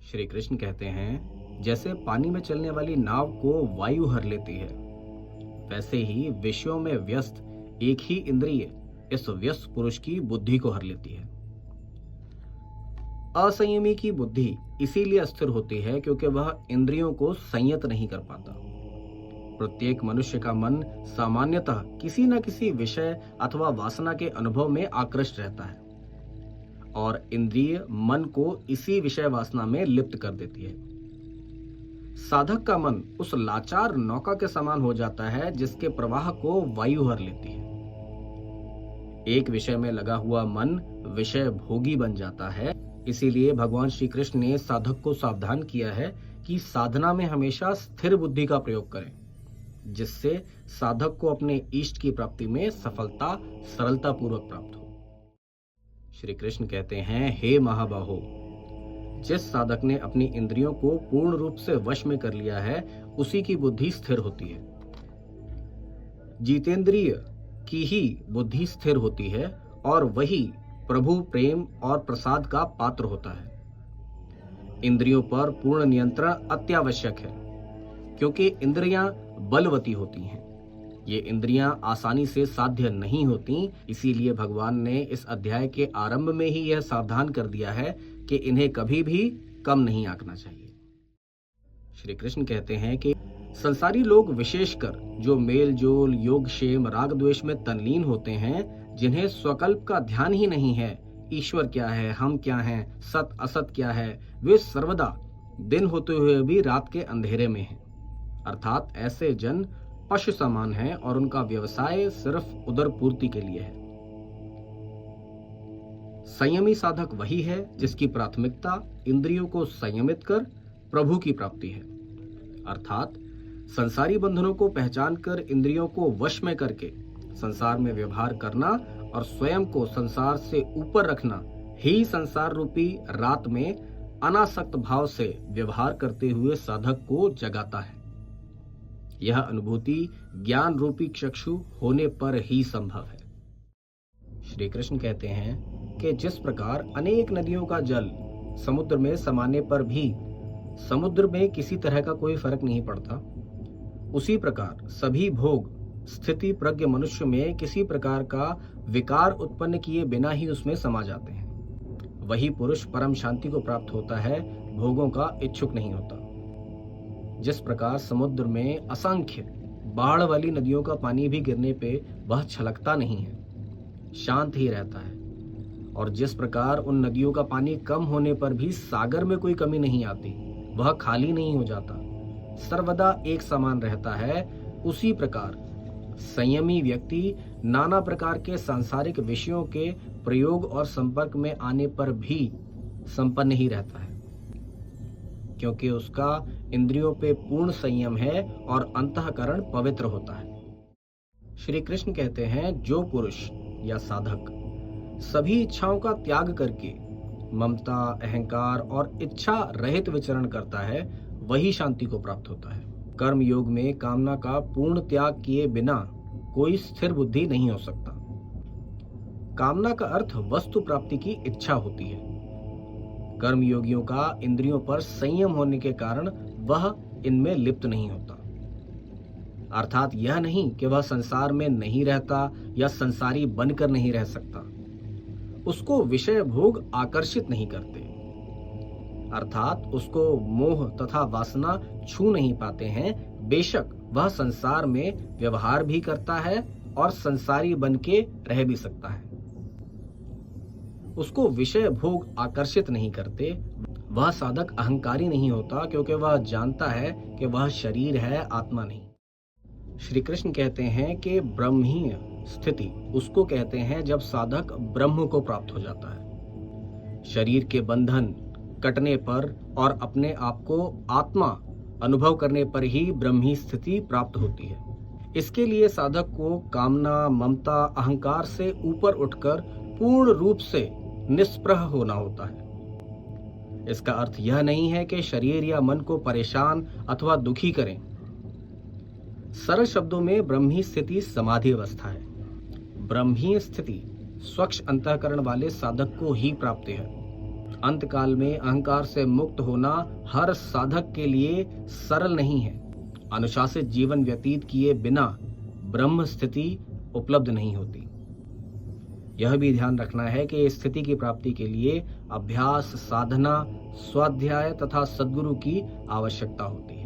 श्री कृष्ण कहते हैं, जैसे पानी में चलने वाली नाव को वायु हर लेती है, वैसे ही विषयों में व्यस्त एक ही इंद्रिय इस व्यस्त पुरुष की बुद्धि को हर लेती है। असंयमी की बुद्धि इसीलिए अस्थिर होती है क्योंकि वह इंद्रियों को संयत नहीं कर पाता। प्रत्येक मनुष्य का मन सामान्यतः किसी न किसी विषय अथवा वासना के अनुभव में आकृष्ट रहता है और इंद्रिय मन को इसी विषय वासना में लिप्त कर देती है। साधक का मन उस लाचार नौका के समान हो जाता है जिसके प्रवाह को वायु हर लेती है। एक विषय में लगा हुआ मन विषय भोगी बन जाता है। इसीलिए भगवान श्री कृष्ण ने साधक को सावधान किया है कि साधना में हमेशा स्थिर बुद्धि का प्रयोग करें, जिससे साधक को अपने इष्ट की प्राप्ति में सफलता सरलता पूर्वक प्राप्त हो। श्री कृष्ण कहते हैं, हे महाबाहो, जिस साधक ने अपनी इंद्रियों को पूर्ण रूप से वश में कर लिया है उसी की बुद्धि स्थिर होती है। जितेंद्रिय की ही बुद्धि स्थिर होती है और वही प्रभु प्रेम और प्रसाद का पात्र होता है। इंद्रियों पर पूर्ण नियंत्रण अत्यावश्यक है क्योंकि इंद्रियां बलवती होती हैं। ये इंद्रियां आसानी से साध्य नहीं होती। इसीलिए भगवान ने इस अध्याय के आरंभ में ही यह सावधान कर दिया है कि इन्हें कभी भी कम नहीं आंकना चाहिए। श्री कृष्ण कहते हैं कि संसारी लोग विशेषकर जो मेल जोल योग क्षेम राग द्वेष में तल्लीन होते हैं, जिन्हें स्वकल्प का ध्यान ही नहीं है, ईश्वर क्या है, हम क्या हैं, सत असत क्या है, वे सर्वदा दिन होते हुए भी रात के अंधेरे में हैं। अर्थात ऐसे जन पशु समान हैं और उनका व्यवसाय सिर्फ उदर पूर्ति के लिए है। संयमी साधक वही है जिसकी प्राथमिकता इंद्रियों को संयमित कर प्रभु की प्राप्ति है। अर्थात संसारी बंधनों को पहचान कर इंद्रियों को वश में करके संसार में व्यवहार करना और स्वयं को संसार से ऊपर रखना ही संसार रूपी रात में अनासक्त भाव से व्यवहार करते हुए साधक को जगाता है। यह अनुभूति ज्ञान रूपी चक्षु होने पर ही संभव है। श्री कृष्ण कहते हैं कि जिस प्रकार अनेक नदियों का जल समुद्र में समाने पर भी समुद्र में किसी तरह का कोई फर्क नहीं पड़ता, उसी प्रकार सभी भोग स्थिति प्रज्ञ मनुष्य में किसी प्रकार का विकार उत्पन्न किए बिना ही उसमें समा जाते हैं। वही पुरुष परम शांति को प्राप्त होता है, भोगों का इच्छुक नहीं होता। जिस प्रकार समुद्र में असंख्य बाढ़ वाली नदियों का पानी भी गिरने पे वह छलकता नहीं है, शांत ही रहता है, और जिस प्रकार उन नदियों का पानी कम होने पर भी सागर में कोई कमी नहीं आती, वह खाली नहीं हो जाता, सर्वदा एक समान रहता है, उसी प्रकार संयमी व्यक्ति नाना प्रकार के सांसारिक विषयों के प्रयोग और संपर्क में आने पर भी संपन्न ही रहता है, क्योंकि उसका इंद्रियों पे पूर्ण संयम है और अंतःकरण पवित्र होता है। श्री कृष्ण कहते हैं, जो पुरुष या साधक सभी इच्छाओं का त्याग करके ममता, अहंकार और इच्छा रहित विचरण करता है, वही शांति को प्राप्त होता है। कर्म योग में कामना का पूर्ण त्याग किए बिना कोई स्थिर बुद्धि नहीं हो सकता। कामना का अर्थ वस्तु प्राप्ति की इच्छा होती है। कर्म योगियों का इंद्रियों पर संयम होने के कारण वह इनमें लिप्त नहीं होता। अर्थात यह नहीं कि वह संसार में नहीं रहता या संसारी बनकर नहीं रह सकता, उसको विषय भोग आकर्षित नहीं करते, अर्थात उसको मोह तथा वासना छू नहीं पाते हैं। बेशक वह संसार में व्यवहार भी करता है और संसारी बन के रह भी सकता है, उसको विषय भोग आकर्षित नहीं करते। वह साधक अहंकारी नहीं होता क्योंकि वह जानता है कि वह शरीर है, आत्मा नहीं। श्री कृष्ण कहते हैं कि ब्रह्मीय स्थिति उसको कहते हैं जब साधक ब्रह्म को प्राप्त हो जाता है। शरीर के बंधन कटने पर और अपने आप को आत्मा अनुभव करने पर ही ब्रह्मी स्थिति प्राप्त होती है। इसके लिए साधक को कामना, ममता, अहंकार से ऊपर उठकर पूर्ण रूप से निष्प्रह होना होता है। इसका अर्थ यह नहीं है कि शरीर या मन को परेशान अथवा दुखी करें। सरल शब्दों में ब्रह्मी स्थिति समाधि अवस्था है। ब्रह्मी स्थिति स्वच्छ अंतःकरण वाले साधक को ही प्राप्त है। अंतकाल में अहंकार से मुक्त होना हर साधक के लिए सरल नहीं है। अनुशासित जीवन व्यतीत किए बिना ब्रह्म स्थिति उपलब्ध नहीं होती। यह भी ध्यान रखना है कि इस स्थिति की प्राप्ति के लिए अभ्यास, साधना, स्वाध्याय तथा सद्गुरु की आवश्यकता होती है।